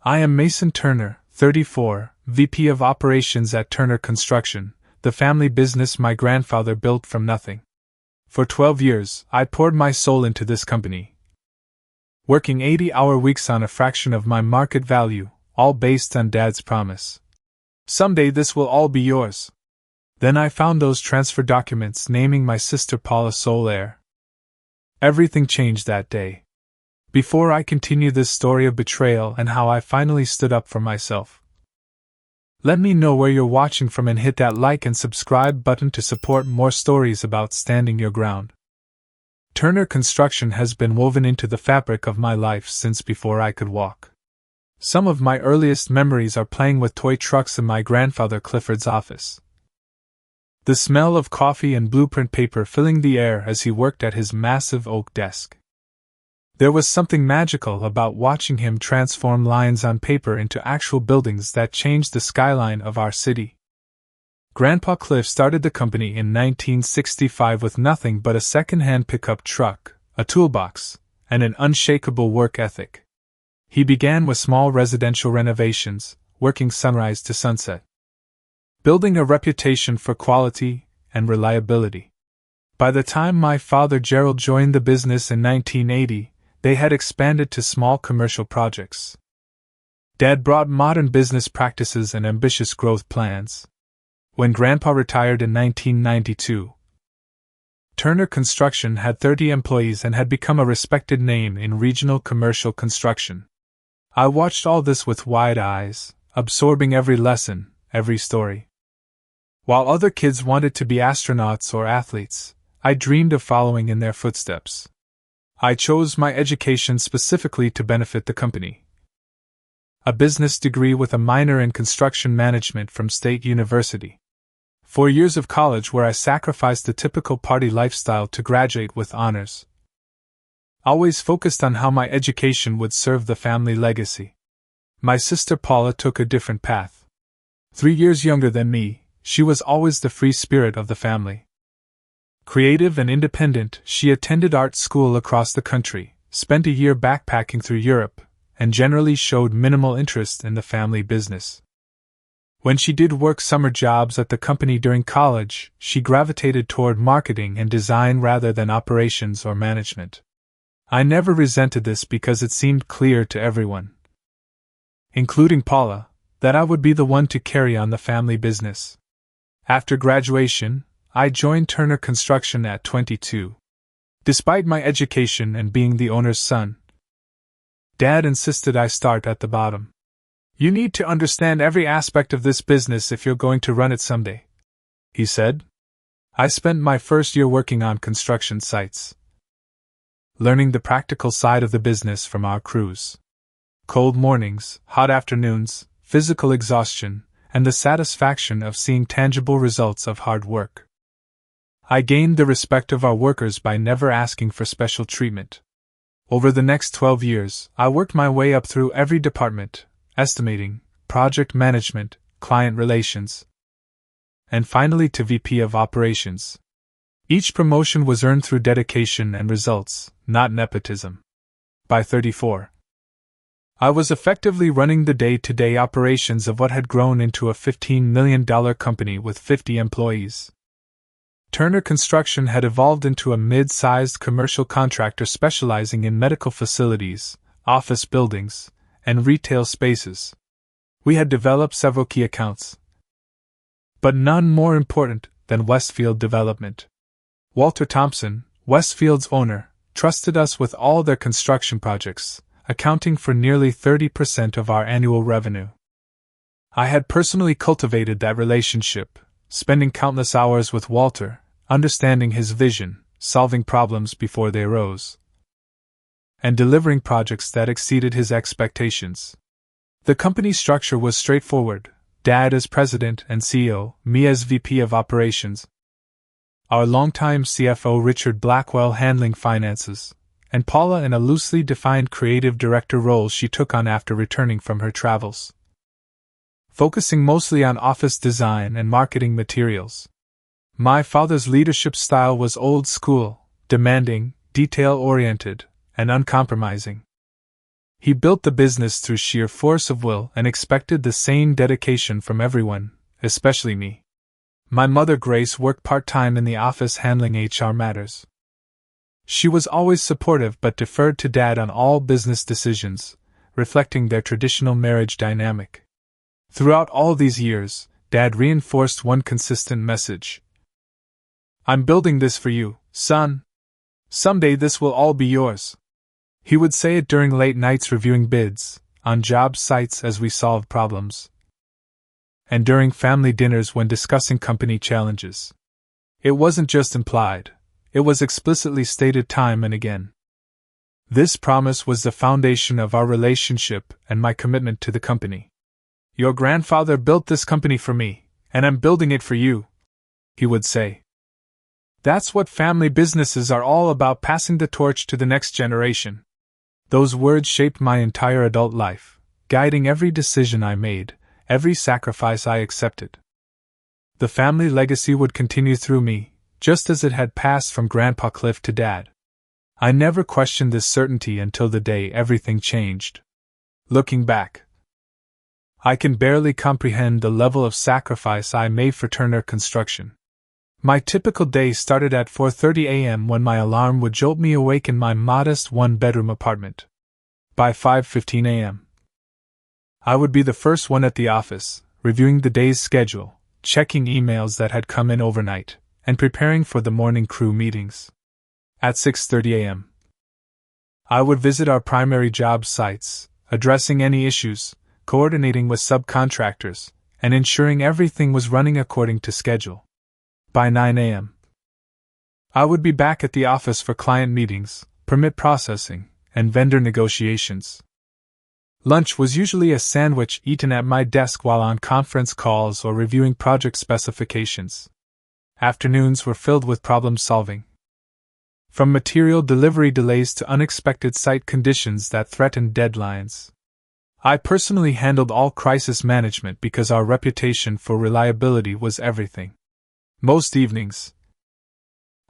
I am Mason Turner, 34, VP of Operations at Turner Construction, the family business my grandfather built from nothing. For 12 years, I poured my soul into this company, working 80-hour weeks on a fraction of my market value, all based on Dad's promise. Someday this will all be yours. Then I found those transfer documents naming my sister Paula sole heir. Everything changed that day. Before I continue this story of betrayal and how I finally stood up for myself, let me know where you're watching from and hit that like and subscribe button to support more stories about standing your ground. Turner Construction has been woven into the fabric of my life since before I could walk. Some of my earliest memories are playing with toy trucks in my grandfather Clifford's office. The smell of coffee and blueprint paper filling the air as he worked at his massive oak desk. There was something magical about watching him transform lines on paper into actual buildings that changed the skyline of our city. Grandpa Cliff started the company in 1965 with nothing but a second-hand pickup truck, a toolbox, and an unshakable work ethic. He began with small residential renovations, working sunrise to sunset, building a reputation for quality and reliability. By the time my father Gerald joined the business in 1980, they had expanded to small commercial projects. Dad brought modern business practices and ambitious growth plans. When Grandpa retired in 1992, Turner Construction had 30 employees and had become a respected name in regional commercial construction. I watched all this with wide eyes, absorbing every lesson, every story. While other kids wanted to be astronauts or athletes, I dreamed of following in their footsteps. I chose my education specifically to benefit the company. A business degree with a minor in construction management from State University. 4 years of college where I sacrificed the typical party lifestyle to graduate with honors. Always focused on how my education would serve the family legacy. My sister Paula took a different path. 3 years younger than me, she was always the free spirit of the family. Creative and independent, she attended art school across the country, spent a year backpacking through Europe, and generally showed minimal interest in the family business. When she did work summer jobs at the company during college, she gravitated toward marketing and design rather than operations or management. I never resented this because it seemed clear to everyone, including Paula, that I would be the one to carry on the family business. After graduation, I joined Turner Construction at 22. Despite my education and being the owner's son, Dad insisted I start at the bottom. "You need to understand every aspect of this business if you're going to run it someday," he said. I spent my first year working on construction sites, learning the practical side of the business from our crews. Cold mornings, hot afternoons, physical exhaustion, and the satisfaction of seeing tangible results of hard work. I gained the respect of our workers by never asking for special treatment. Over the next 12 years, I worked my way up through every department: estimating, project management, client relations, and finally to VP of Operations. Each promotion was earned through dedication and results, not nepotism. By 34, I was effectively running the day-to-day operations of what had grown into a $15 million company with 50 employees. Turner Construction had evolved into a mid-sized commercial contractor specializing in medical facilities, office buildings, and retail spaces. We had developed several key accounts, but none more important than Westfield Development. Walter Thompson, Westfield's owner, trusted us with all their construction projects, accounting for nearly 30% of our annual revenue. I had personally cultivated that relationship, spending countless hours with Walter, understanding his vision, solving problems before they arose, and delivering projects that exceeded his expectations. The company structure was straightforward: Dad as President and CEO, me as VP of Operations, our longtime CFO Richard Blackwell handling finances, and Paula in a loosely defined creative director role she took on after returning from her travels, focusing mostly on office design and marketing materials. My father's leadership style was old school, demanding, detail-oriented, and uncompromising. He built the business through sheer force of will and expected the same dedication from everyone, especially me. My mother Grace worked part-time in the office handling HR matters. She was always supportive but deferred to Dad on all business decisions, reflecting their traditional marriage dynamic. Throughout all these years, Dad reinforced one consistent message. "I'm building this for you, son. Someday this will all be yours." He would say it during late nights reviewing bids, on job sites as we solved problems, and during family dinners when discussing company challenges. It wasn't just implied, it was explicitly stated time and again. This promise was the foundation of our relationship and my commitment to the company. "Your grandfather built this company for me, and I'm building it for you," he would say. That's what family businesses are all about, passing the torch to the next generation. Those words shaped my entire adult life, guiding every decision I made, every sacrifice I accepted. The family legacy would continue through me, just as it had passed from Grandpa Cliff to Dad. I never questioned this certainty until the day everything changed. Looking back, I can barely comprehend the level of sacrifice I made for Turner Construction. My typical day started at 4:30 a.m. when my alarm would jolt me awake in my modest one-bedroom apartment. By 5:15 a.m., I would be the first one at the office, reviewing the day's schedule, checking emails that had come in overnight, and preparing for the morning crew meetings. At 6:30 a.m., I would visit our primary job sites, addressing any issues, coordinating with subcontractors, and ensuring everything was running according to schedule. By 9 a.m., I would be back at the office for client meetings, permit processing, and vendor negotiations. Lunch was usually a sandwich eaten at my desk while on conference calls or reviewing project specifications. Afternoons were filled with problem solving. From material delivery delays to unexpected site conditions that threatened deadlines. I personally handled all crisis management because our reputation for reliability was everything. Most evenings,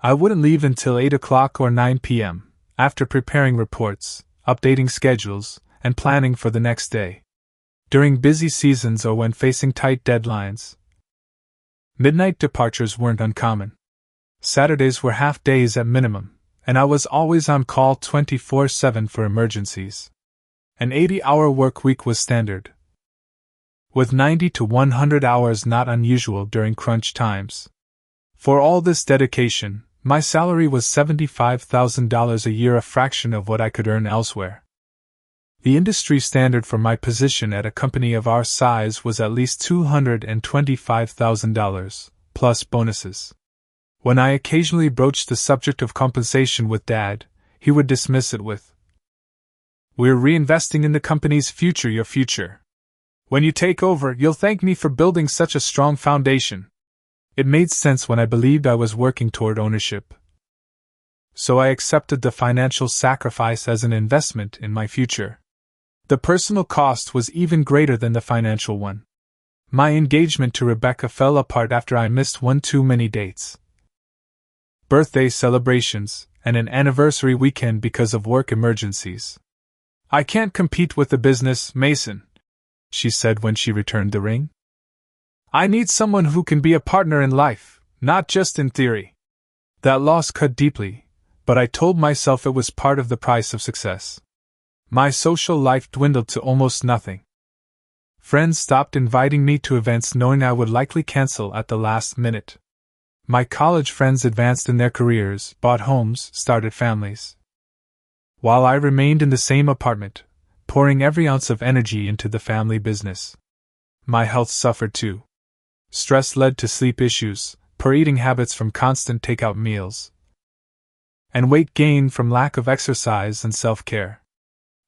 I wouldn't leave until 8 o'clock or 9 p.m., after preparing reports, updating schedules, and planning for the next day. During busy seasons or when facing tight deadlines, midnight departures weren't uncommon. Saturdays were half days at minimum, and I was always on call 24/7 for emergencies. An 80-hour work week was standard, with 90 to 100 hours not unusual during crunch times. For all this dedication, my salary was $75,000 a year, a fraction of what I could earn elsewhere. The industry standard for my position at a company of our size was at least $225,000, plus bonuses. When I occasionally broached the subject of compensation with Dad, he would dismiss it with, "We're reinvesting in the company's future, your future. When you take over, you'll thank me for building such a strong foundation." It made sense when I believed I was working toward ownership. So I accepted the financial sacrifice as an investment in my future. The personal cost was even greater than the financial one. My engagement to Rebecca fell apart after I missed one too many dates, birthday celebrations, and an anniversary weekend because of work emergencies. "I can't compete with the business, Mason," she said when she returned the ring. "I need someone who can be a partner in life, not just in theory." That loss cut deeply, but I told myself it was part of the price of success. My social life dwindled to almost nothing. Friends stopped inviting me to events knowing I would likely cancel at the last minute. My college friends advanced in their careers, bought homes, started families, while I remained in the same apartment, pouring every ounce of energy into the family business. My health suffered too. Stress led to sleep issues, poor eating habits from constant takeout meals, and weight gain from lack of exercise and self-care.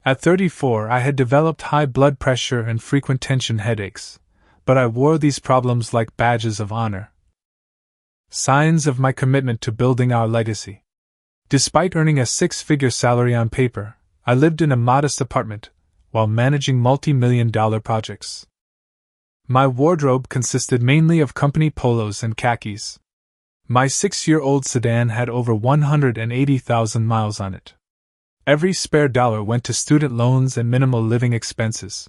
At 34, I had developed high blood pressure and frequent tension headaches, but I wore these problems like badges of honor, signs of my commitment to building our legacy. Despite earning a six-figure salary on paper, I lived in a modest apartment, while managing multi-million-dollar projects. My wardrobe consisted mainly of company polos and khakis. My 6-year-old sedan had over 180,000 miles on it. Every spare dollar went to student loans and minimal living expenses.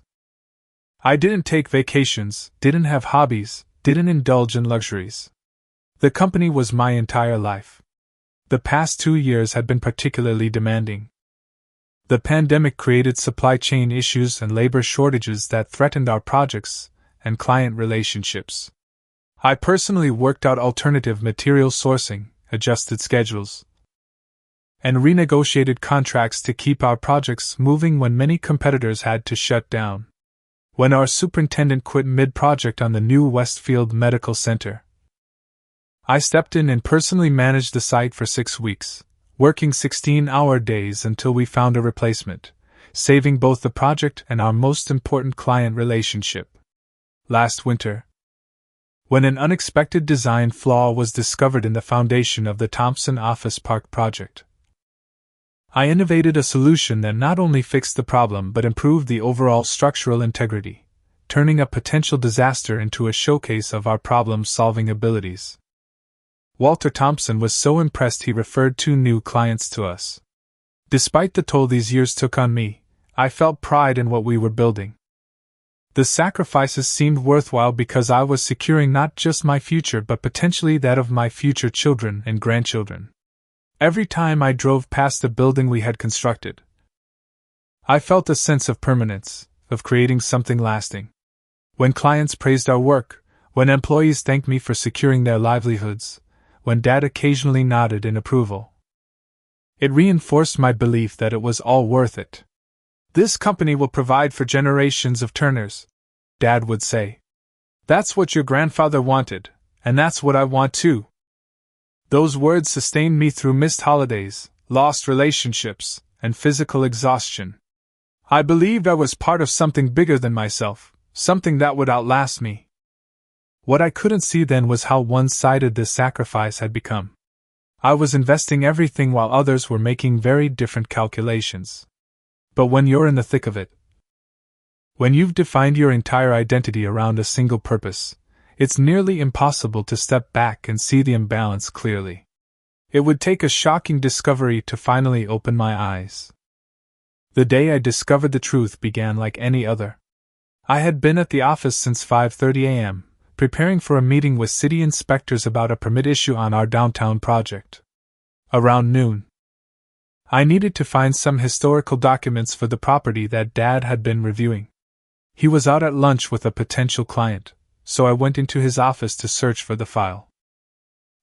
I didn't take vacations, didn't have hobbies, didn't indulge in luxuries. The company was my entire life. The past 2 years had been particularly demanding. The pandemic created supply chain issues and labor shortages that threatened our projects and client relationships. I personally worked out alternative material sourcing, adjusted schedules, and renegotiated contracts to keep our projects moving when many competitors had to shut down. When our superintendent quit mid-project on the new Westfield Medical Center, I stepped in and personally managed the site for 6 weeks, working 16-hour days until we found a replacement, saving both the project and our most important client relationship. Last winter, when an unexpected design flaw was discovered in the foundation of the Thompson Office Park project, I innovated a solution that not only fixed the problem but improved the overall structural integrity, turning a potential disaster into a showcase of our problem-solving abilities. Walter Thompson was so impressed he referred 2 new clients to us. Despite the toll these years took on me, I felt pride in what we were building. The sacrifices seemed worthwhile because I was securing not just my future but potentially that of my future children and grandchildren. Every time I drove past the building we had constructed, I felt a sense of permanence, of creating something lasting. When clients praised our work, when employees thanked me for securing their livelihoods, when Dad occasionally nodded in approval, it reinforced my belief that it was all worth it. "This company will provide for generations of Turners," Dad would say. "That's what your grandfather wanted, and that's what I want too." Those words sustained me through missed holidays, lost relationships, and physical exhaustion. I believed I was part of something bigger than myself, something that would outlast me. What I couldn't see then was how one-sided this sacrifice had become. I was investing everything while others were making very different calculations. But when you're in the thick of it, when you've defined your entire identity around a single purpose, it's nearly impossible to step back and see the imbalance clearly. It would take a shocking discovery to finally open my eyes. The day I discovered the truth began like any other. I had been at the office since 5:30 a.m., preparing for a meeting with city inspectors about a permit issue on our downtown project. Around noon, I needed to find some historical documents for the property that Dad had been reviewing. He was out at lunch with a potential client, so I went into his office to search for the file.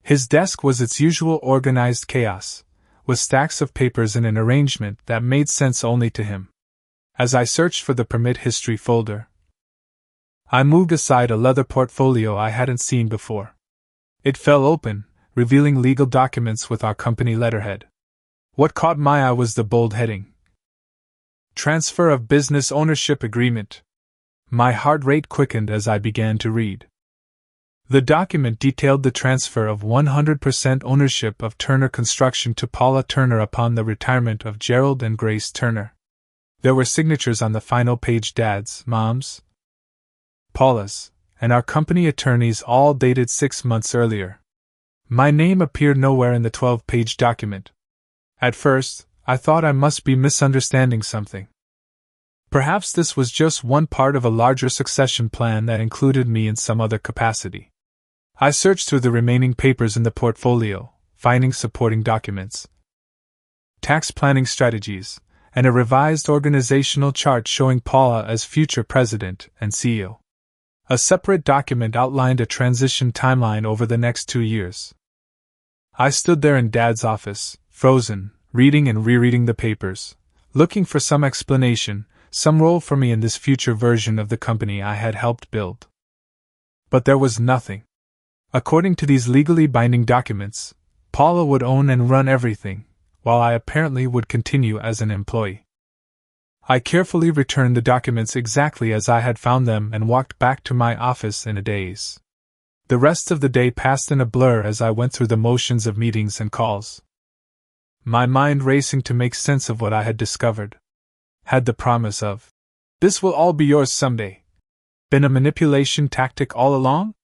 His desk was its usual organized chaos, with stacks of papers in an arrangement that made sense only to him. As I searched for the permit history folder, I moved aside a leather portfolio I hadn't seen before. It fell open, revealing legal documents with our company letterhead. What caught my eye was the bold heading: Transfer of Business Ownership Agreement. My heart rate quickened as I began to read. The document detailed the transfer of 100% ownership of Turner Construction to Paula Turner upon the retirement of Gerald and Grace Turner. There were signatures on the final page: Dad's, Mom's, Paula's, and our company attorneys, all dated 6 months earlier. My name appeared nowhere in the 12-page document. At first, I thought I must be misunderstanding something. Perhaps this was just one part of a larger succession plan that included me in some other capacity. I searched through the remaining papers in the portfolio, finding supporting documents, tax planning strategies, and a revised organizational chart showing Paula as future president and CEO. A separate document outlined a transition timeline over the next 2 years. I stood there in Dad's office, frozen, reading and rereading the papers, looking for some explanation, some role for me in this future version of the company I had helped build. But there was nothing. According to these legally binding documents, Paula would own and run everything, while I apparently would continue as an employee. I carefully returned the documents exactly as I had found them and walked back to my office in a daze. The rest of the day passed in a blur as I went through the motions of meetings and calls, my mind racing to make sense of what I had discovered. Had the promise of, "This will all be yours someday," been a manipulation tactic all along?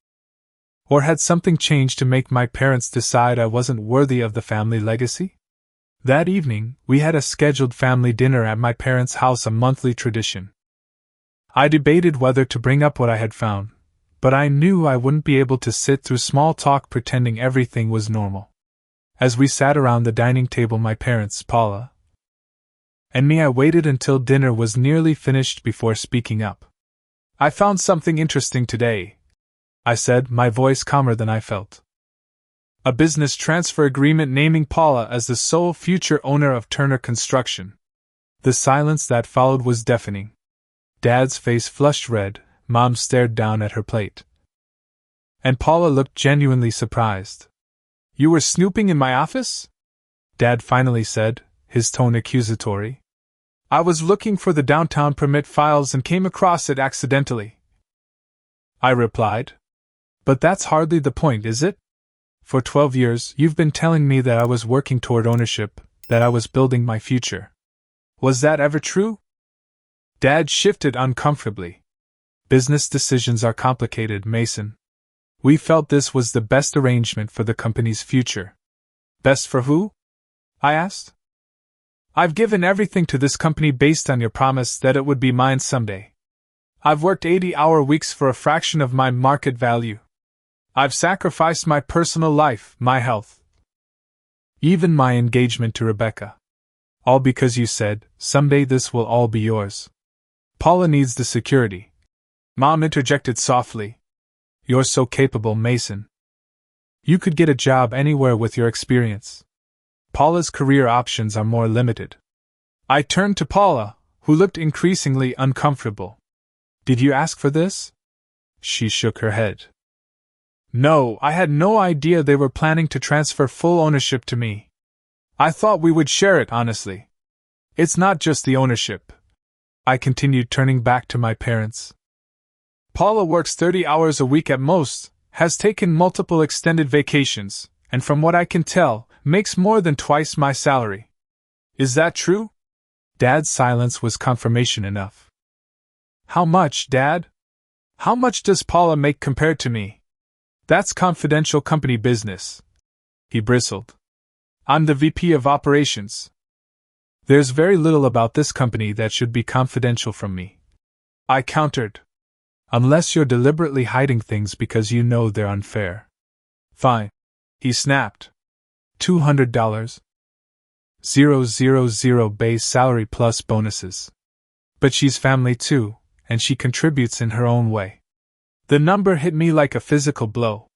Or had something changed to make my parents decide I wasn't worthy of the family legacy? That evening, we had a scheduled family dinner at my parents' house, a monthly tradition. I debated whether to bring up what I had found, but I knew I wouldn't be able to sit through small talk pretending everything was normal. As we sat around the dining table, my parents, Paula, and me, I waited until dinner was nearly finished before speaking up. "I found something interesting today," I said, my voice calmer than I felt. "A business transfer agreement naming Paula as the sole future owner of Turner Construction." The silence that followed was deafening. Dad's face flushed red, Mom stared down at her plate, and Paula looked genuinely surprised. "You were snooping in my office?" Dad finally said, his tone accusatory. "I was looking for the downtown permit files and came across it accidentally," I replied. "But that's hardly the point, is it? For 12 years, you've been telling me that I was working toward ownership, that I was building my future. Was that ever true?" Dad shifted uncomfortably. "Business decisions are complicated, Mason. We felt this was the best arrangement for the company's future." "Best for who?" I asked. "I've given everything to this company based on your promise that it would be mine someday. I've worked 80-hour weeks for a fraction of my market value. I've sacrificed my personal life, my health, even my engagement to Rebecca. All because you said, someday this will all be yours. Paula needs the security." Mom interjected softly. "You're so capable, Mason. You could get a job anywhere with your experience. Paula's career options are more limited." I turned to Paula, who looked increasingly uncomfortable. "Did you ask for this?" She shook her head. "No, I had no idea they were planning to transfer full ownership to me. I thought we would share it, honestly. It's not just the ownership," I continued, turning back to my parents. "Paula works 30 hours a week at most, has taken multiple extended vacations, and from what I can tell, makes more than twice my salary. Is that true?" Dad's silence was confirmation enough. "How much, Dad? How much does Paula make compared to me?" "That's confidential company business," he bristled. "I'm the VP of Operations. There's very little about this company that should be confidential from me," I countered. "Unless you're deliberately hiding things because you know they're unfair." "Fine," he snapped. $200. 000 base salary plus bonuses. But she's family too, and she contributes in her own way. The number hit me like a physical blow.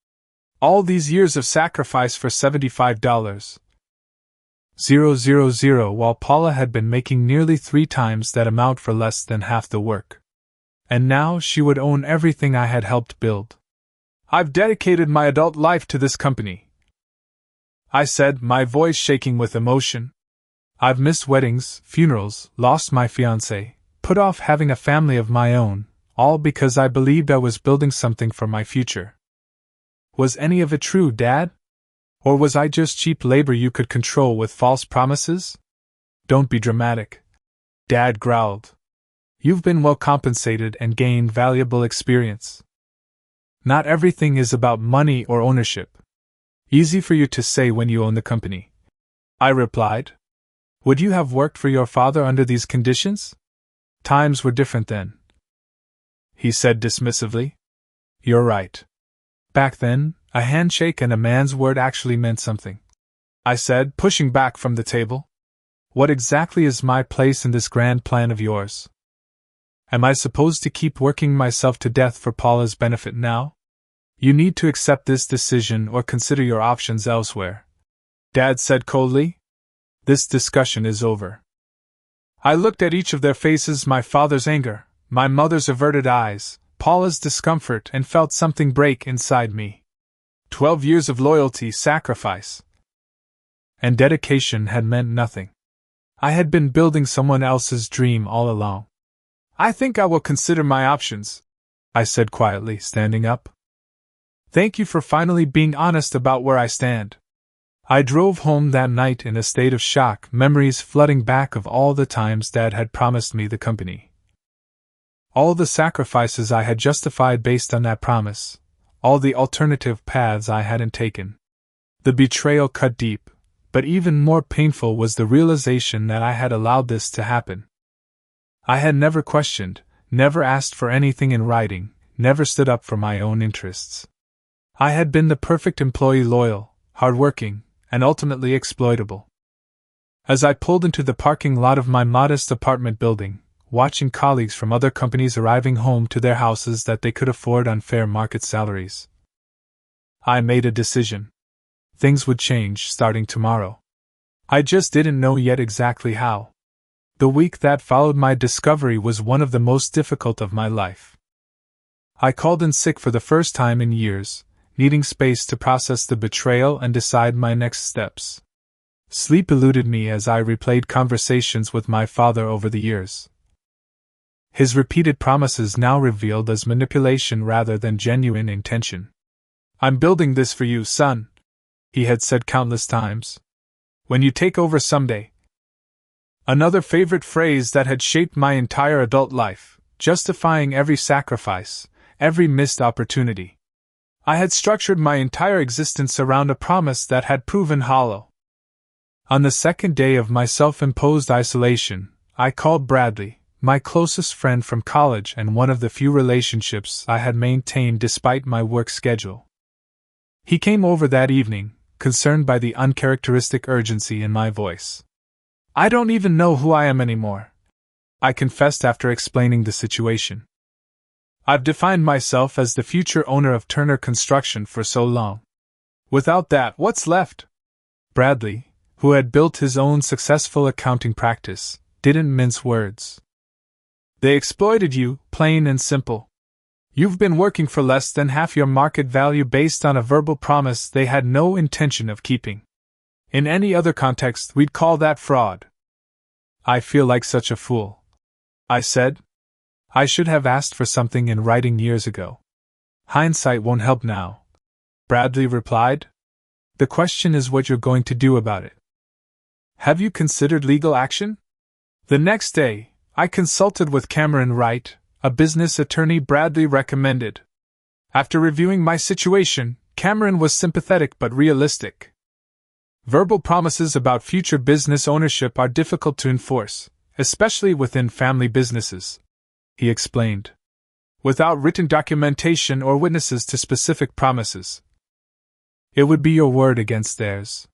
All these years of sacrifice for $75. 000, while Paula had been making nearly 3 times that amount for less than half the work. And now she would own everything I had helped build. "I've dedicated my adult life to this company," I said, my voice shaking with emotion. "I've missed weddings, funerals, lost my fiancée, put off having a family of my own, all because I believed I was building something for my future." Was any of it true, Dad? Or was I just cheap labor you could control with false promises? "Don't be dramatic," Dad growled. "You've been well compensated and gained valuable experience. Not everything is about money or ownership. Easy for you to say when you own the company," I replied. "Would you have worked for your father under these conditions? Times were different then," he said dismissively. "You're right. Back then, a handshake and a man's word actually meant something," I said, pushing back from the table. "What exactly is my place in this grand plan of yours? Am I supposed to keep working myself to death for Paula's benefit now? You need to accept this decision or consider your options elsewhere," Dad said coldly. "This discussion is over." I looked at each of their faces, my father's anger, my mother's averted eyes, Paula's discomfort, and felt something break inside me. 12 years of loyalty, sacrifice, and dedication had meant nothing. I had been building someone else's dream all along. "I think I will consider my options," I said quietly, standing up. "Thank you for finally being honest about where I stand." I drove home that night in a state of shock, memories flooding back of all the times Dad had promised me the company. All the sacrifices I had justified based on that promise, all the alternative paths I hadn't taken. The betrayal cut deep, but even more painful was the realization that I had allowed this to happen. I had never questioned, never asked for anything in writing, never stood up for my own interests. I had been the perfect employee, loyal, hardworking, and ultimately exploitable. As I pulled into the parking lot of my modest apartment building, watching colleagues from other companies arriving home to their houses that they could afford on fair market salaries, I made a decision. Things would change starting tomorrow. I just didn't know yet exactly how. The week that followed my discovery was one of the most difficult of my life. I called in sick for the first time in years, needing space to process the betrayal and decide my next steps. Sleep eluded me as I replayed conversations with my father over the years. His repeated promises now revealed as manipulation rather than genuine intention. "I'm building this for you, son," he had said countless times. "When you take over someday." Another favorite phrase that had shaped my entire adult life, justifying every sacrifice, every missed opportunity. I had structured my entire existence around a promise that had proven hollow. On the second day of my self-imposed isolation, I called Bradley, my closest friend from college and one of the few relationships I had maintained despite my work schedule. He came over that evening, concerned by the uncharacteristic urgency in my voice. "I don't even know who I am anymore," I confessed after explaining the situation. "I've defined myself as the future owner of Turner Construction for so long. Without that, what's left?" Bradley, who had built his own successful accounting practice, didn't mince words. "They exploited you, plain and simple. You've been working for less than half your market value based on a verbal promise they had no intention of keeping. In any other context, we'd call that fraud." "I feel like such a fool," I said. "I should have asked for something in writing years ago." "Hindsight won't help now," Bradley replied. "The question is what you're going to do about it. Have you considered legal action?" The next day, I consulted with Cameron Wright, a business attorney Bradley recommended. After reviewing my situation, Cameron was sympathetic but realistic. "Verbal promises about future business ownership are difficult to enforce, especially within family businesses," he explained. "Without written documentation or witnesses to specific promises, it would be your word against theirs.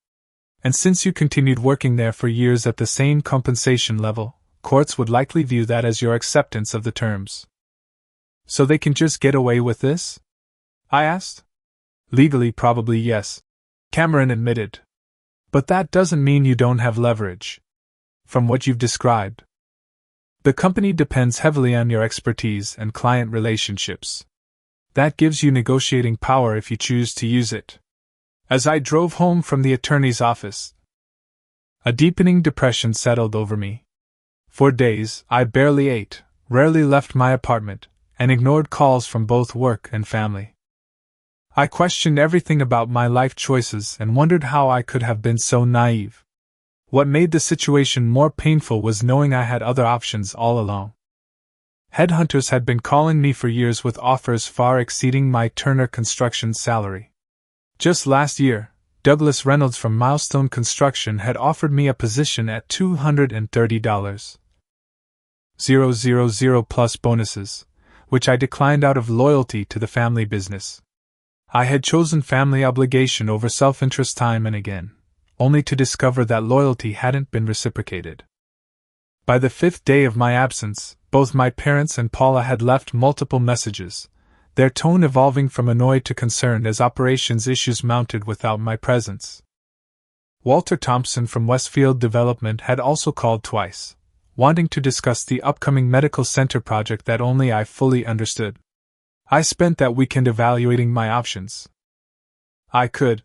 And since you continued working there for years at the same compensation level, courts would likely view that as your acceptance of the terms." "So they can just get away with this?" I asked. "Legally, probably yes," Cameron admitted. "But that doesn't mean you don't have leverage. From what you've described, the company depends heavily on your expertise and client relationships. That gives you negotiating power if you choose to use it." As I drove home from the attorney's office, a deepening depression settled over me. For days, I barely ate, rarely left my apartment, and ignored calls from both work and family. I questioned everything about my life choices and wondered how I could have been so naive. What made the situation more painful was knowing I had other options all along. Headhunters had been calling me for years with offers far exceeding my Turner Construction salary. Just last year, Douglas Reynolds from Milestone Construction had offered me a position at $230,000 plus bonuses, which I declined out of loyalty to the family business. I had chosen family obligation over self-interest time and again, only to discover that loyalty hadn't been reciprocated. By the 5th day of my absence, both my parents and Paula had left multiple messages, their tone evolving from annoyed to concerned as operations issues mounted without my presence. Walter Thompson from Westfield Development had also called twice, wanting to discuss the upcoming medical center project that only I fully understood. I spent that weekend evaluating my options. I could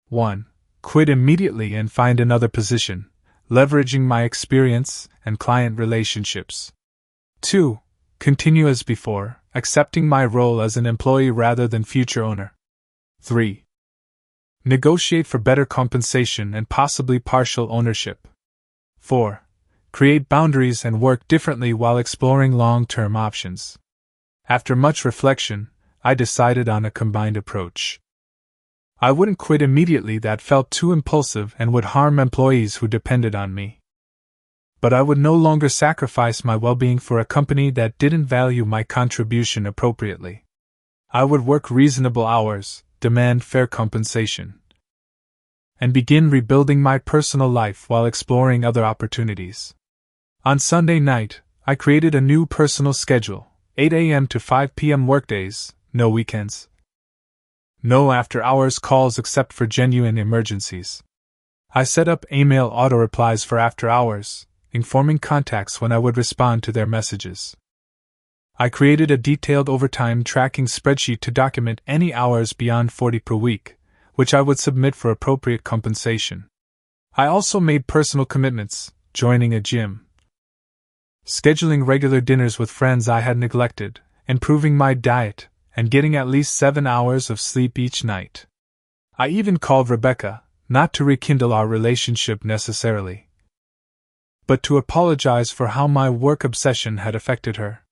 1. Quit immediately and find another position, leveraging my experience and client relationships. 2. Continue as before, accepting my role as an employee rather than future owner. 3. Negotiate for better compensation and possibly partial ownership. 4. Create boundaries and work differently while exploring long-term options. After much reflection, I decided on a combined approach. I wouldn't quit immediately, that felt too impulsive and would harm employees who depended on me. But I would no longer sacrifice my well-being for a company that didn't value my contribution appropriately. I would work reasonable hours, demand fair compensation, and begin rebuilding my personal life while exploring other opportunities. On Sunday night, I created a new personal schedule: 8 a.m. to 5 p.m. workdays, no weekends. No after-hours calls except for genuine emergencies. I set up email auto-replies for after hours, informing contacts when I would respond to their messages. I created a detailed overtime tracking spreadsheet to document any hours beyond 40 per week, which I would submit for appropriate compensation. I also made personal commitments: joining a gym, scheduling regular dinners with friends I had neglected, improving my diet, and getting at least 7 hours of sleep each night. I even called Rebecca, not to rekindle our relationship necessarily, but to apologize for how my work obsession had affected her.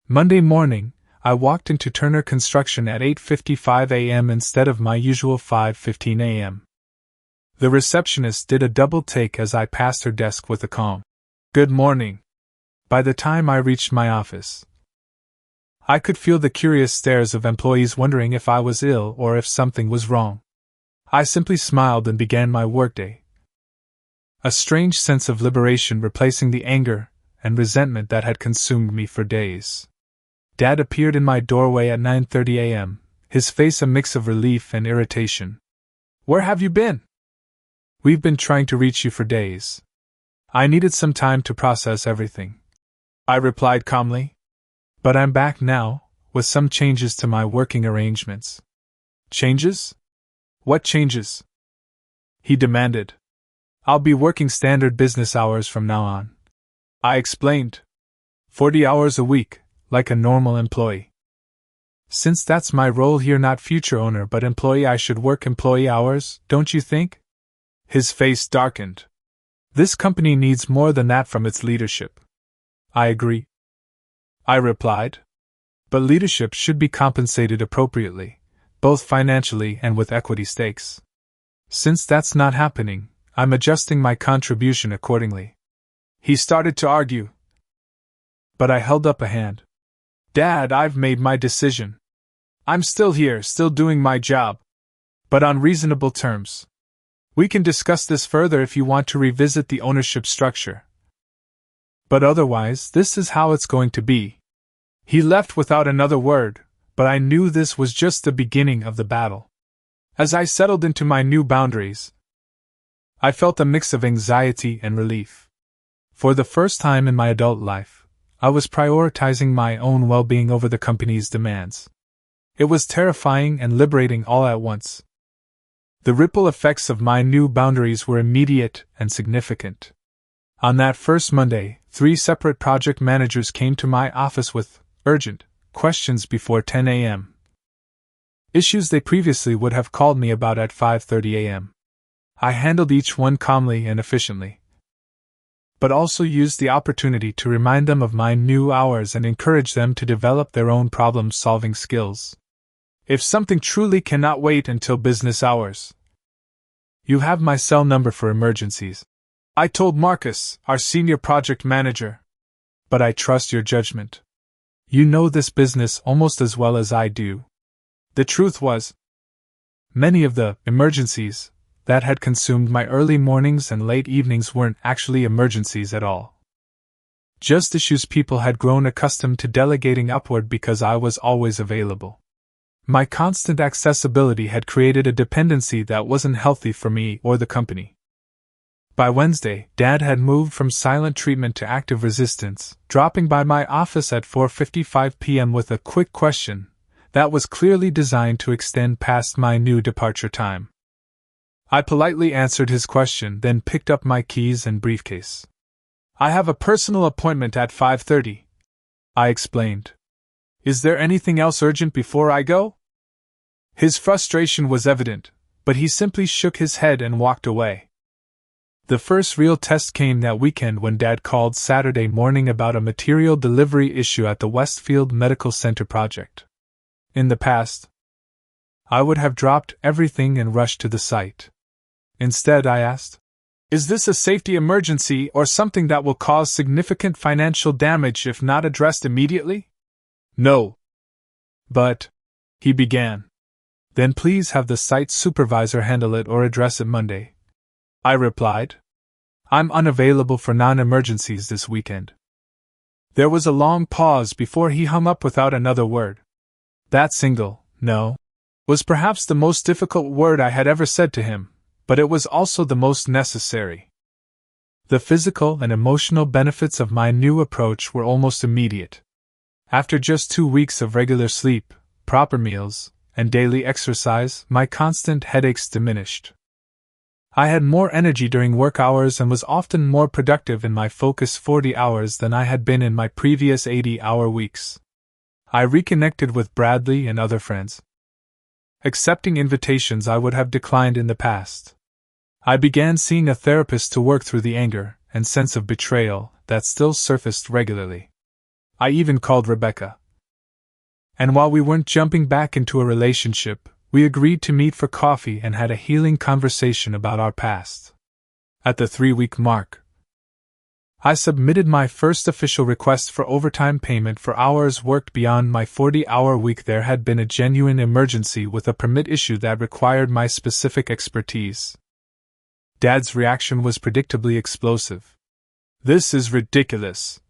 Monday morning, I walked into Turner Construction at 8:55 a.m. instead of my usual 5:15 a.m. The receptionist did a double take as I passed her desk with a calm, "Good morning." By the time I reached my office, I could feel the curious stares of employees wondering if I was ill or if something was wrong. I simply smiled and began my workday, a strange sense of liberation replacing the anger and resentment that had consumed me for days. Dad appeared in my doorway at 9:30 a.m., his face a mix of relief and irritation. "Where have you been?" "We've been trying to reach you for days. I needed some time to process everything," I replied calmly. "But I'm back now, with some changes to my working arrangements." "Changes? What changes?" he demanded. "I'll be working standard business hours from now on," I explained. 40 hours a week, like a normal employee. "Since that's my role here, not future owner but employee, I should work employee hours, don't you think?" His face darkened. "This company needs more than that from its leadership." "I agree," I replied. "But leadership should be compensated appropriately, both financially and with equity stakes. Since that's not happening, I'm adjusting my contribution accordingly." He started to argue, but I held up a hand. "Dad, I've made my decision. I'm still here, still doing my job, but on reasonable terms. We can discuss this further if you want to revisit the ownership structure. But otherwise, this is how it's going to be." He left without another word, but I knew this was just the beginning of the battle. As I settled into my new boundaries, I felt a mix of anxiety and relief. For the first time in my adult life, I was prioritizing my own well-being over the company's demands. It was terrifying and liberating all at once. The ripple effects of my new boundaries were immediate and significant. On that first Monday, 3 separate project managers came to my office with urgent questions before 10 a.m. Issues they previously would have called me about at 5:30 a.m. I handled each one calmly and efficiently, but also used the opportunity to remind them of my new hours and encourage them to develop their own problem-solving skills. If something truly cannot wait until business hours, you have my cell number for emergencies, I told Marcus, our senior project manager. But I trust your judgment. You know this business almost as well as I do. The truth was, many of the emergencies that had consumed my early mornings and late evenings weren't actually emergencies at all. Just issues people had grown accustomed to delegating upward because I was always available. My constant accessibility had created a dependency that wasn't healthy for me or the company. By Wednesday, Dad had moved from silent treatment to active resistance, dropping by my office at 4:55 p.m. with a quick question that was clearly designed to extend past my new departure time. I politely answered his question, then picked up my keys and briefcase. "I have a personal appointment at 5:30, I explained. "Is there anything else urgent before I go?" His frustration was evident, but he simply shook his head and walked away. The first real test came that weekend when Dad called Saturday morning about a material delivery issue at the Westfield Medical Center project. In the past, I would have dropped everything and rushed to the site. Instead, I asked, "Is this a safety emergency or something that will cause significant financial damage if not addressed immediately?" "No." "But," he began. "Then please have the site supervisor handle it or address it Monday," I replied. "I'm unavailable for non-emergencies this weekend." There was a long pause before he hung up without another word. That single "no" was perhaps the most difficult word I had ever said to him, but it was also the most necessary. The physical and emotional benefits of my new approach were almost immediate. After just 2 weeks of regular sleep, proper meals, and daily exercise, my constant headaches diminished. I had more energy during work hours and was often more productive in my focus 40 hours than I had been in my previous 80-hour weeks. I reconnected with Bradley and other friends, accepting invitations I would have declined in the past. I began seeing a therapist to work through the anger and sense of betrayal that still surfaced regularly. I even called Rebecca. And while we weren't jumping back into a relationship, we agreed to meet for coffee and had a healing conversation about our past. At the 3-week mark, I submitted my first official request for overtime payment for hours worked beyond my 40-hour week. There had been a genuine emergency with a permit issue that required my specific expertise. Dad's reaction was predictably explosive. "This is ridiculous,"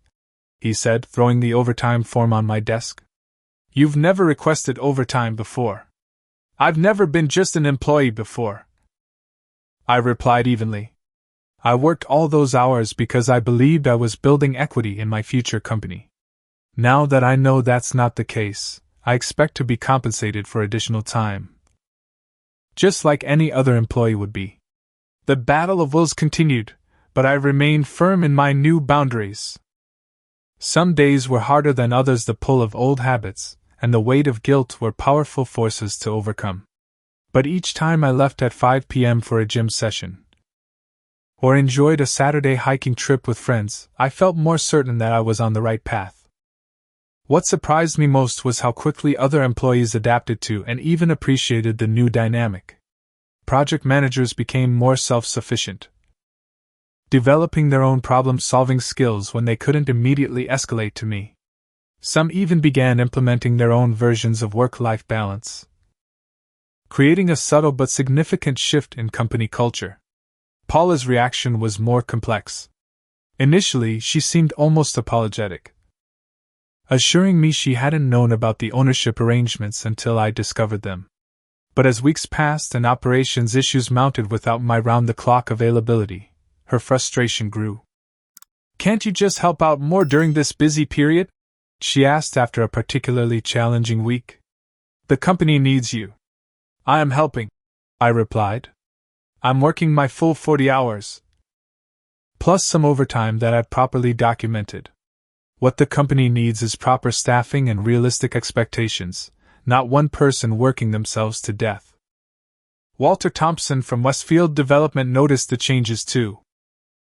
he said, throwing the overtime form on my desk. "You've never requested overtime before." "I've never been just an employee before," I replied evenly. "I worked all those hours because I believed I was building equity in my future company. Now that I know that's not the case, I expect to be compensated for additional time, just like any other employee would be." The battle of wills continued, but I remained firm in my new boundaries. Some days were harder than others. The pull of old habits and the weight of guilt were powerful forces to overcome. But each time I left at 5 p.m. for a gym session, or enjoyed a Saturday hiking trip with friends, I felt more certain that I was on the right path. What surprised me most was how quickly other employees adapted to and even appreciated the new dynamic. Project managers became more self-sufficient, developing their own problem-solving skills when they couldn't immediately escalate to me. Some even began implementing their own versions of work-life balance, creating a subtle but significant shift in company culture. Paula's reaction was more complex. Initially, she seemed almost apologetic, assuring me she hadn't known about the ownership arrangements until I discovered them. But as weeks passed and operations issues mounted without my round-the-clock availability, her frustration grew. "Can't you just help out more during this busy period?" she asked after a particularly challenging week. "The company needs you." "I am helping," I replied. "I'm working my full 40 hours, plus some overtime that I've properly documented. What the company needs is proper staffing and realistic expectations, not one person working themselves to death." Walter Thompson from Westfield Development noticed the changes too.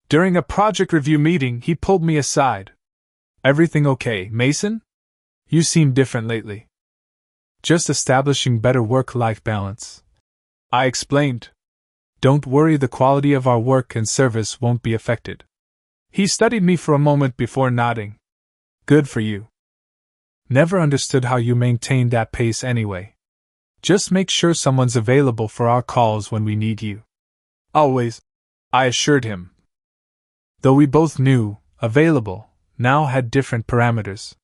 During a project review meeting, he pulled me aside. "Everything okay, Mason? You seem different lately." "Just establishing better work-life balance," I explained. "Don't worry, the quality of our work and service won't be affected." He studied me for a moment before nodding. "Good for you. Never understood how you maintain that pace anyway. Just make sure someone's available for our calls when we need you." "Always," I assured him. Though we both knew, available now had different parameters.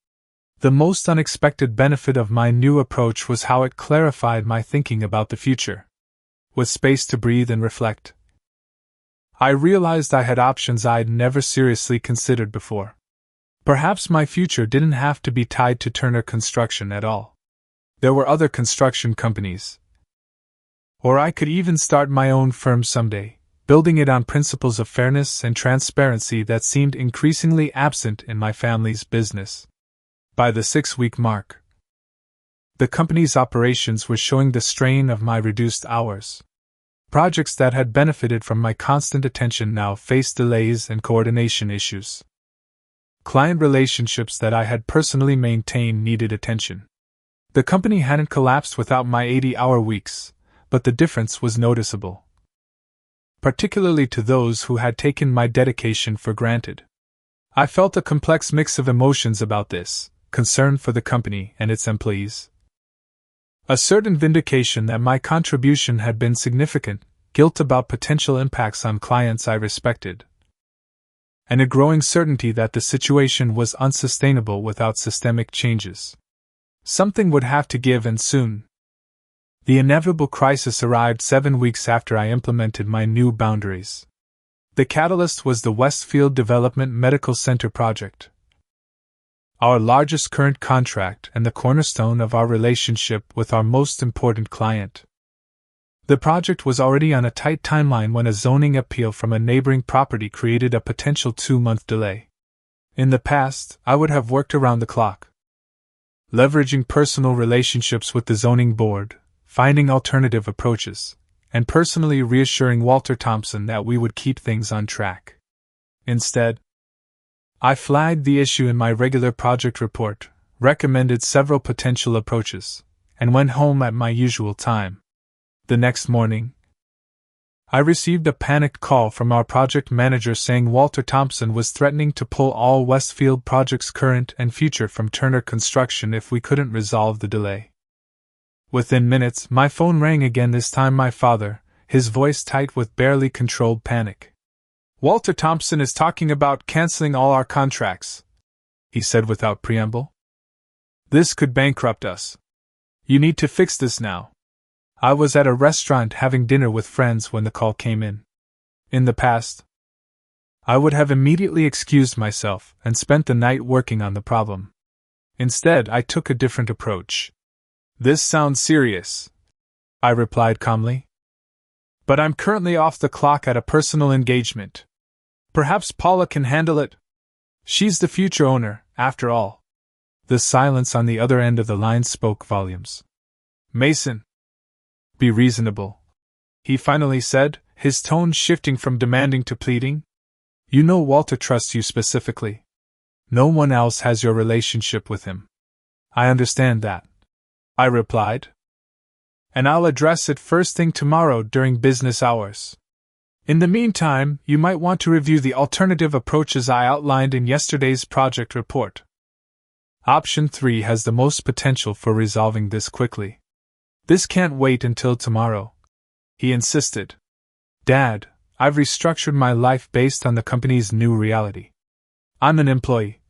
The most unexpected benefit of my new approach was how it clarified my thinking about the future. With space to breathe and reflect, I realized I had options I'd never seriously considered before. Perhaps my future didn't have to be tied to Turner Construction at all. There were other construction companies. Or I could even start my own firm someday, building it on principles of fairness and transparency that seemed increasingly absent in my family's business. By the 6-week mark, the company's operations were showing the strain of my reduced hours. Projects that had benefited from my constant attention now faced delays and coordination issues. Client relationships that I had personally maintained needed attention. The company hadn't collapsed without my 80-hour weeks, but the difference was noticeable, particularly to those who had taken my dedication for granted. I felt a complex mix of emotions about this: concern for the company and its employees, a certain vindication that my contribution had been significant, guilt about potential impacts on clients I respected, and a growing certainty that the situation was unsustainable without systemic changes. Something would have to give, and soon. The inevitable crisis arrived 7 weeks after I implemented my new boundaries. The catalyst was the Westfield Development Medical Center project, our largest current contract and the cornerstone of our relationship with our most important client. The project was already on a tight timeline when a zoning appeal from a neighboring property created a potential 2-month delay. In the past, I would have worked around the clock, leveraging personal relationships with the zoning board, finding alternative approaches, and personally reassuring Walter Thompson that we would keep things on track. Instead, I flagged the issue in my regular project report, recommended several potential approaches, and went home at my usual time. The next morning, I received a panicked call from our project manager saying Walter Thompson was threatening to pull all Westfield projects current and future from Turner Construction if we couldn't resolve the delay. Within minutes, my phone rang again, this time my father, his voice tight with barely controlled panic. "Walter Thompson is talking about canceling all our contracts," he said without preamble. "This could bankrupt us. You need to fix this now." I was at a restaurant having dinner with friends when the call came in. In the past, I would have immediately excused myself and spent the night working on the problem. Instead, I took a different approach. "This sounds serious," I replied calmly. "But I'm currently off the clock at a personal engagement. Perhaps Paula can handle it. She's the future owner, after all." The silence on the other end of the line spoke volumes. "Mason, be reasonable," he finally said, his tone shifting from demanding to pleading. "You know Walter trusts you specifically. No one else has your relationship with him." "I understand that," I replied. "And I'll address it first thing tomorrow during business hours. In the meantime, you might want to review the alternative approaches I outlined in yesterday's project report. Option 3 has the most potential for resolving this quickly. This can't wait until tomorrow," he insisted. "Dad, I've restructured my life based on the company's new reality. I'm an employee,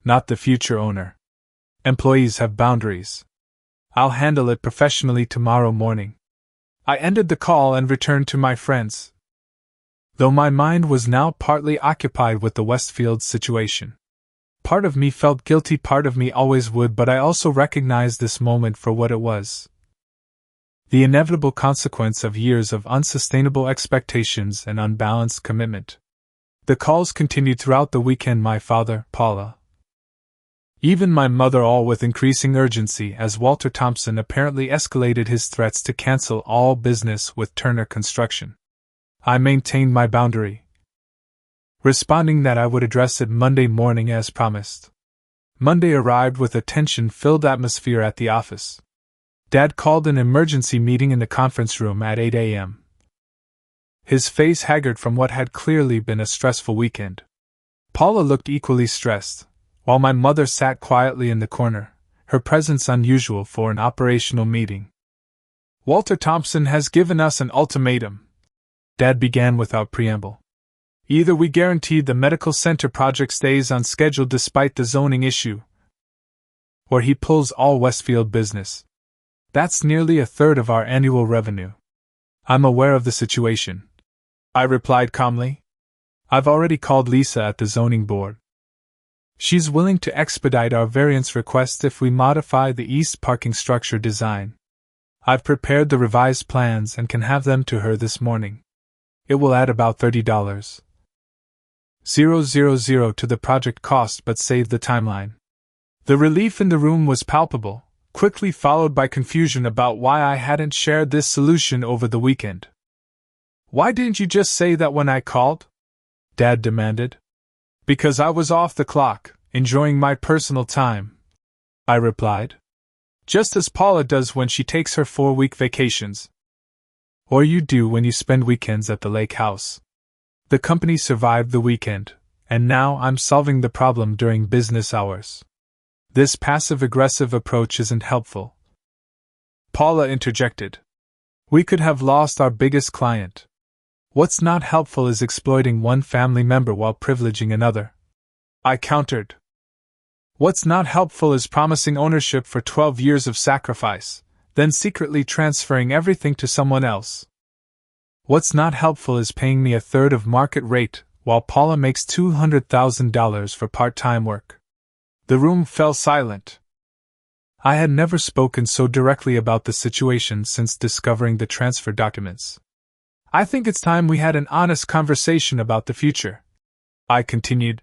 not the future owner. Employees have boundaries. I'll handle it professionally tomorrow morning." I ended the call and returned to my friends, though my mind was now partly occupied with the Westfield situation. Part of me felt guilty, part of me always would, but I also recognized this moment for what it was: the inevitable consequence of years of unsustainable expectations and unbalanced commitment. The calls continued throughout the weekend: my father, Paula, even my mother, all with increasing urgency as Walter Thompson apparently escalated his threats to cancel all business with Turner Construction. I maintained my boundary, responding that I would address it Monday morning as promised. Monday arrived with a tension-filled atmosphere at the office. Dad called an emergency meeting in the conference room at 8 a.m., his face haggard from what had clearly been a stressful weekend. Paula looked equally stressed, while my mother sat quietly in the corner, her presence unusual for an operational meeting. "Walter Thompson has given us an ultimatum," Dad began without preamble. "Either we guarantee the medical center project stays on schedule despite the zoning issue, or he pulls all Westfield business. That's nearly a third of our annual revenue." "I'm aware of the situation," I replied calmly. "I've already called Lisa at the zoning board. She's willing to expedite our variance request if we modify the east parking structure design. I've prepared the revised plans and can have them to her this morning. It will add about $30,000 to the project cost but save the timeline." The relief in the room was palpable, quickly followed by confusion about why I hadn't shared this solution over the weekend. "Why didn't you just say that when I called?" Dad demanded. "Because I was off the clock, enjoying my personal time," I replied. Just as Paula does when she takes her 4-week vacations. Or you do when you spend weekends at the lake house. The company survived the weekend, and now I'm solving the problem during business hours. This passive-aggressive approach isn't helpful. Paula interjected. We could have lost our biggest client. What's not helpful is exploiting one family member while privileging another. I countered. What's not helpful is promising ownership for 12 years of sacrifice, then secretly transferring everything to someone else. What's not helpful is paying me a third of market rate while Paula makes $200,000 for part-time work. The room fell silent. I had never spoken so directly about the situation since discovering the transfer documents. I think it's time we had an honest conversation about the future. I continued.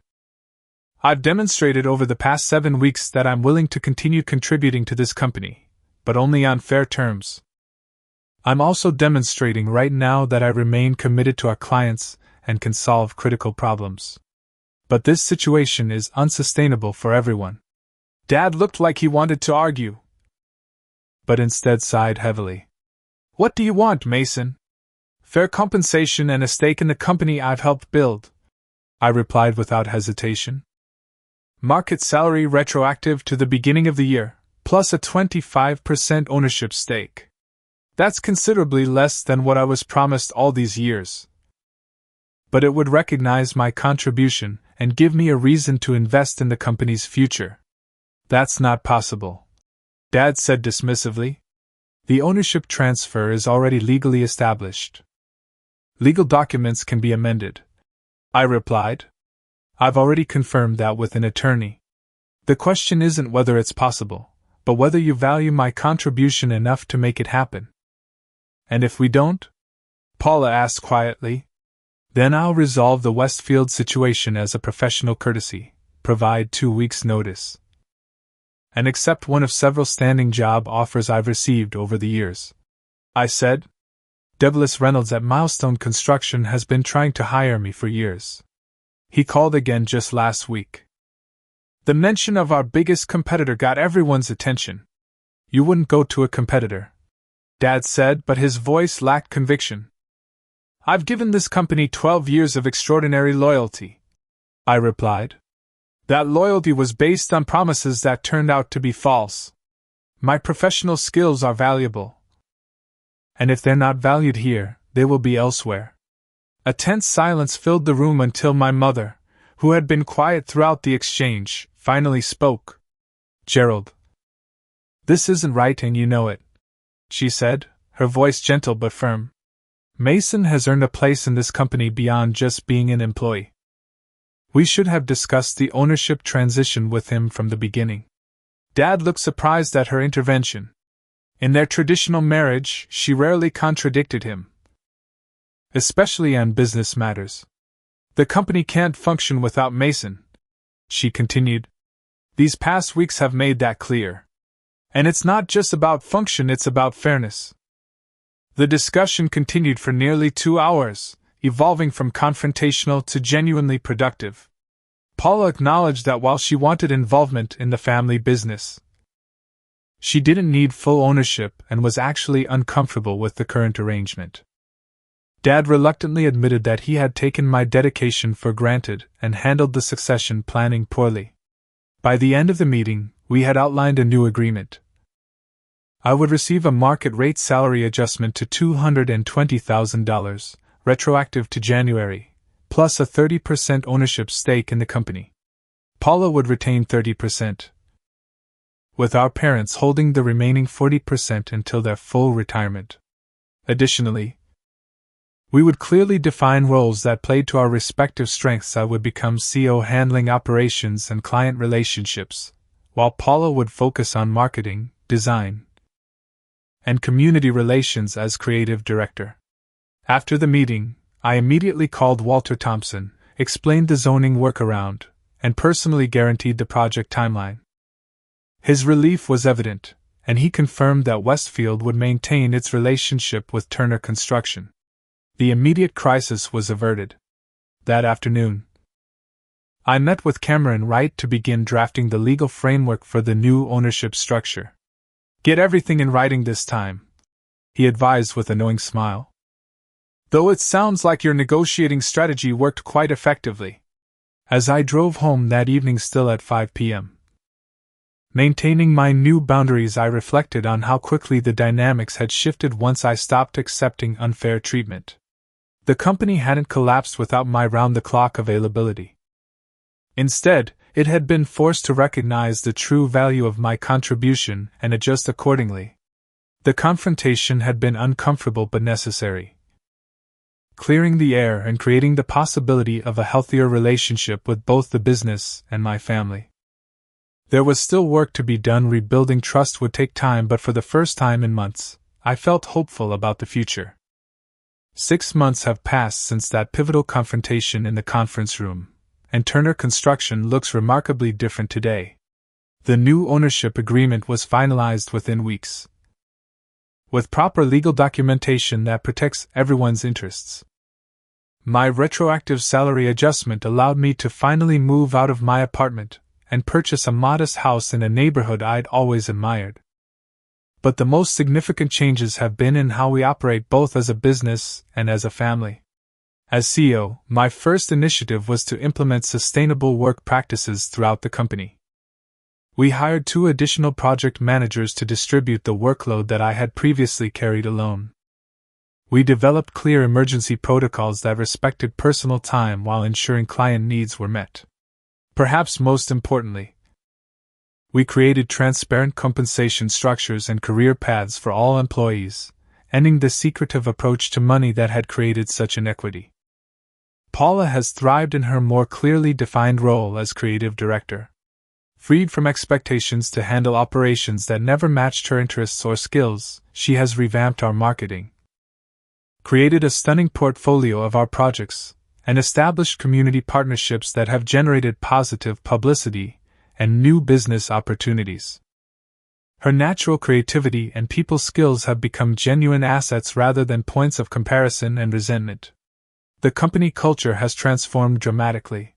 I've demonstrated over the past 7 weeks that I'm willing to continue contributing to this company, but only on fair terms. I'm also demonstrating right now that I remain committed to our clients and can solve critical problems. But this situation is unsustainable for everyone. Dad looked like he wanted to argue, but instead sighed heavily. What do you want, Mason? Fair compensation and a stake in the company I've helped build, I replied without hesitation. Market salary retroactive to the beginning of the year, plus a 25% ownership stake. That's considerably less than what I was promised all these years. But it would recognize my contribution and give me a reason to invest in the company's future. That's not possible, Dad said dismissively. The ownership transfer is already legally established. Legal documents can be amended, I replied. I've already confirmed that with an attorney. The question isn't whether it's possible, but whether you value my contribution enough to make it happen. And if we don't? Paula asked quietly. Then I'll resolve the Westfield situation as a professional courtesy, provide 2 weeks' notice, and accept one of several standing job offers I've received over the years. I said. Douglas Reynolds at Milestone Construction has been trying to hire me for years. He called again just last week. The mention of our biggest competitor got everyone's attention. You wouldn't go to a competitor, Dad said, but his voice lacked conviction. I've given this company 12 years of extraordinary loyalty, I replied. That loyalty was based on promises that turned out to be false. My professional skills are valuable. And if they're not valued here, they will be elsewhere. A tense silence filled the room until my mother, who had been quiet throughout the exchange, finally spoke. Gerald. This isn't right and you know it, she said, her voice gentle but firm. Mason has earned a place in this company beyond just being an employee. We should have discussed the ownership transition with him from the beginning. Dad looked surprised at her intervention. In their traditional marriage, she rarely contradicted him, especially on business matters. The company can't function without Mason, she continued. These past weeks have made that clear. And it's not just about function, it's about fairness. The discussion continued for nearly 2 hours, evolving from confrontational to genuinely productive. Paula acknowledged that while she wanted involvement in the family business, she didn't need full ownership and was actually uncomfortable with the current arrangement. Dad reluctantly admitted that he had taken my dedication for granted and handled the succession planning poorly. By the end of the meeting, we had outlined a new agreement. I would receive a market rate salary adjustment to $220,000, retroactive to January, plus a 30% ownership stake in the company. Paula would retain 30%, with our parents holding the remaining 40% until their full retirement. Additionally, we would clearly define roles that played to our respective strengths. I would become CEO handling operations and client relationships, while Paula would focus on marketing, design, and community relations as creative director. After the meeting, I immediately called Walter Thompson, explained the zoning workaround, and personally guaranteed the project timeline. His relief was evident, and he confirmed that Westfield would maintain its relationship with Turner Construction. The immediate crisis was averted. That afternoon, I met with Cameron Wright to begin drafting the legal framework for the new ownership structure. Get everything in writing this time, he advised with a knowing smile. Though it sounds like your negotiating strategy worked quite effectively. As I drove home that evening still at 5 p.m. Maintaining my new boundaries, I reflected on how quickly the dynamics had shifted once I stopped accepting unfair treatment. The company hadn't collapsed without my round-the-clock availability. Instead, it had been forced to recognize the true value of my contribution and adjust accordingly. The confrontation had been uncomfortable but necessary, clearing the air and creating the possibility of a healthier relationship with both the business and my family. There was still work to be done. Rebuilding trust would take time, but for the first time in months, I felt hopeful about the future. 6 months have passed since that pivotal confrontation in the conference room, and Turner Construction looks remarkably different today. The new ownership agreement was finalized within weeks, with proper legal documentation that protects everyone's interests. My retroactive salary adjustment allowed me to finally move out of my apartment and purchase a modest house in a neighborhood I'd always admired. But the most significant changes have been in how we operate both as a business and as a family. As CEO, my first initiative was to implement sustainable work practices throughout the company. We hired 2 additional project managers to distribute the workload that I had previously carried alone. We developed clear emergency protocols that respected personal time while ensuring client needs were met. Perhaps most importantly, we created transparent compensation structures and career paths for all employees, ending the secretive approach to money that had created such inequity. Paula has thrived in her more clearly defined role as creative director. Freed from expectations to handle operations that never matched her interests or skills, she has revamped our marketing, created a stunning portfolio of our projects, and established community partnerships that have generated positive publicity and new business opportunities. Her natural creativity and people skills have become genuine assets rather than points of comparison and resentment. The company culture has transformed dramatically.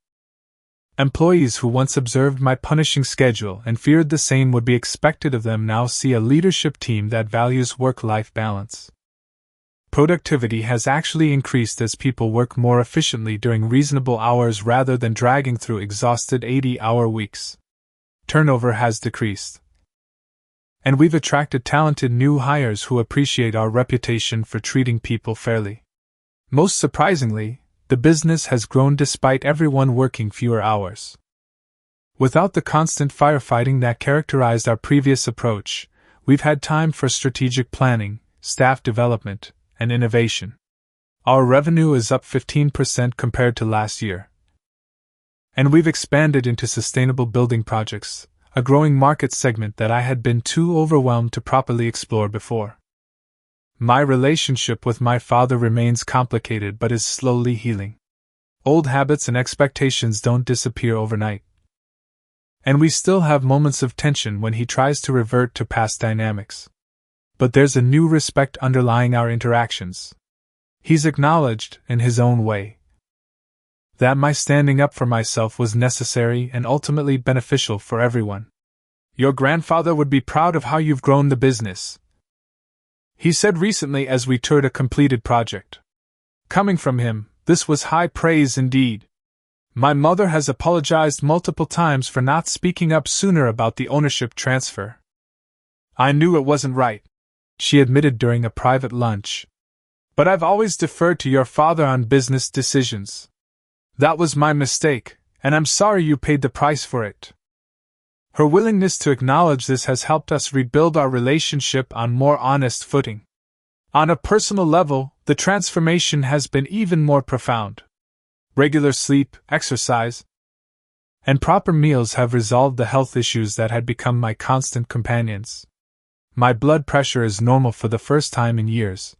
Employees who once observed my punishing schedule and feared the same would be expected of them now see a leadership team that values work-life balance. Productivity has actually increased as people work more efficiently during reasonable hours rather than dragging through exhausted 80-hour weeks. Turnover has decreased, and we've attracted talented new hires who appreciate our reputation for treating people fairly. Most surprisingly, the business has grown despite everyone working fewer hours. Without the constant firefighting that characterized our previous approach, we've had time for strategic planning, staff development, and innovation. Our revenue is up 15% compared to last year. And we've expanded into sustainable building projects, a growing market segment that I had been too overwhelmed to properly explore before. My relationship with my father remains complicated but is slowly healing. Old habits and expectations don't disappear overnight. And we still have moments of tension when he tries to revert to past dynamics. But there's a new respect underlying our interactions. He's acknowledged, in his own way, that my standing up for myself was necessary and ultimately beneficial for everyone. Your grandfather would be proud of how you've grown the business, he said recently as we toured a completed project. Coming from him, this was high praise indeed. My mother has apologized multiple times for not speaking up sooner about the ownership transfer. I knew it wasn't right, she admitted during a private lunch. But I've always deferred to your father on business decisions. That was my mistake, and I'm sorry you paid the price for it. Her willingness to acknowledge this has helped us rebuild our relationship on more honest footing. On a personal level, the transformation has been even more profound. Regular sleep, exercise, and proper meals have resolved the health issues that had become my constant companions. My blood pressure is normal for the first time in years,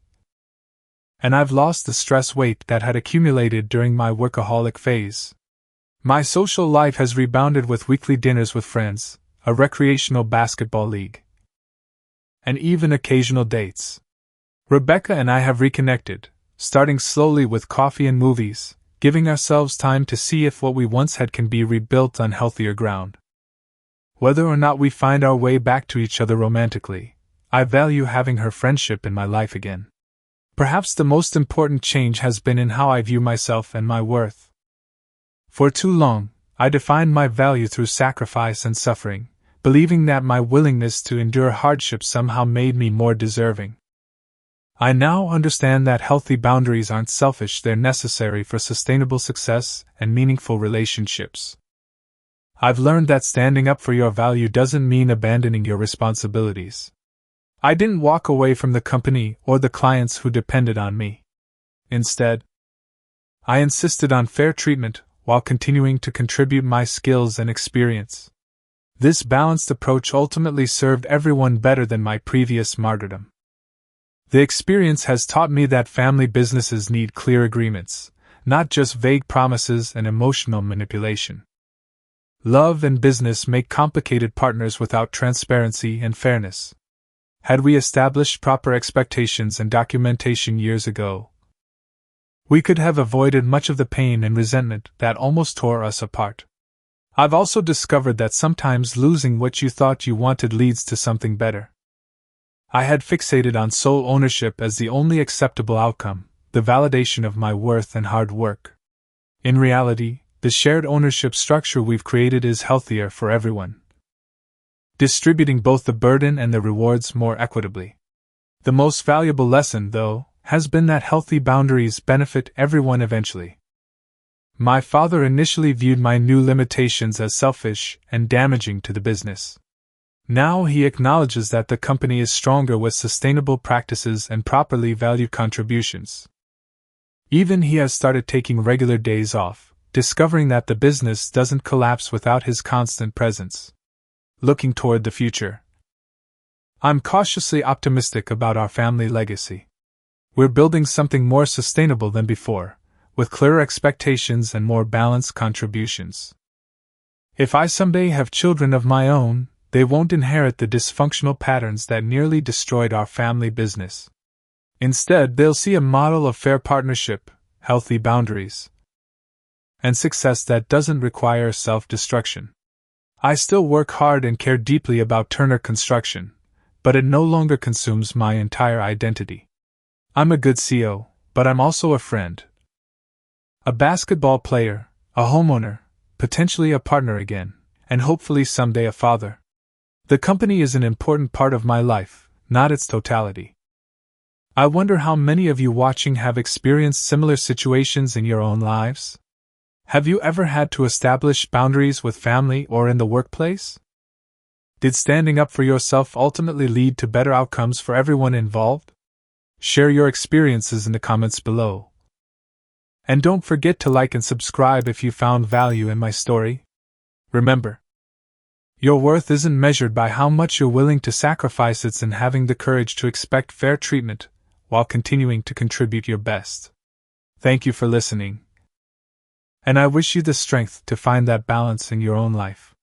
and I've lost the stress weight that had accumulated during my workaholic phase. My social life has rebounded with weekly dinners with friends, a recreational basketball league, and even occasional dates. Rebecca and I have reconnected, starting slowly with coffee and movies, giving ourselves time to see if what we once had can be rebuilt on healthier ground. Whether or not we find our way back to each other romantically, I value having her friendship in my life again. Perhaps the most important change has been in how I view myself and my worth. For too long, I defined my value through sacrifice and suffering, believing that my willingness to endure hardship somehow made me more deserving. I now understand that healthy boundaries aren't selfish, they're necessary for sustainable success and meaningful relationships. I've learned that standing up for your value doesn't mean abandoning your responsibilities. I didn't walk away from the company or the clients who depended on me. Instead, I insisted on fair treatment while continuing to contribute my skills and experience. This balanced approach ultimately served everyone better than my previous martyrdom. The experience has taught me that family businesses need clear agreements, not just vague promises and emotional manipulation. Love and business make complicated partners without transparency and fairness. Had we established proper expectations and documentation years ago, we could have avoided much of the pain and resentment that almost tore us apart. I've also discovered that sometimes losing what you thought you wanted leads to something better. I had fixated on sole ownership as the only acceptable outcome, the validation of my worth and hard work. In reality, the shared ownership structure we've created is healthier for everyone, distributing both the burden and the rewards more equitably. The most valuable lesson, though, has been that healthy boundaries benefit everyone eventually. My father initially viewed my new limitations as selfish and damaging to the business. Now he acknowledges that the company is stronger with sustainable practices and properly valued contributions. Even he has started taking regular days off, discovering that the business doesn't collapse without his constant presence. Looking toward the future, I'm cautiously optimistic about our family legacy. We're building something more sustainable than before, with clearer expectations and more balanced contributions. If I someday have children of my own, they won't inherit the dysfunctional patterns that nearly destroyed our family business. Instead, they'll see a model of fair partnership, healthy boundaries, and success that doesn't require self-destruction. I still work hard and care deeply about Turner Construction, but it no longer consumes my entire identity. I'm a good CEO, but I'm also a friend, a basketball player, a homeowner, potentially a partner again, and hopefully someday a father. The company is an important part of my life, not its totality. I wonder how many of you watching have experienced similar situations in your own lives? Have you ever had to establish boundaries with family or in the workplace? Did standing up for yourself ultimately lead to better outcomes for everyone involved? Share your experiences in the comments below. And don't forget to like and subscribe if you found value in my story. Remember, your worth isn't measured by how much you're willing to sacrifice, it's in having the courage to expect fair treatment while continuing to contribute your best. Thank you for listening, and I wish you the strength to find that balance in your own life.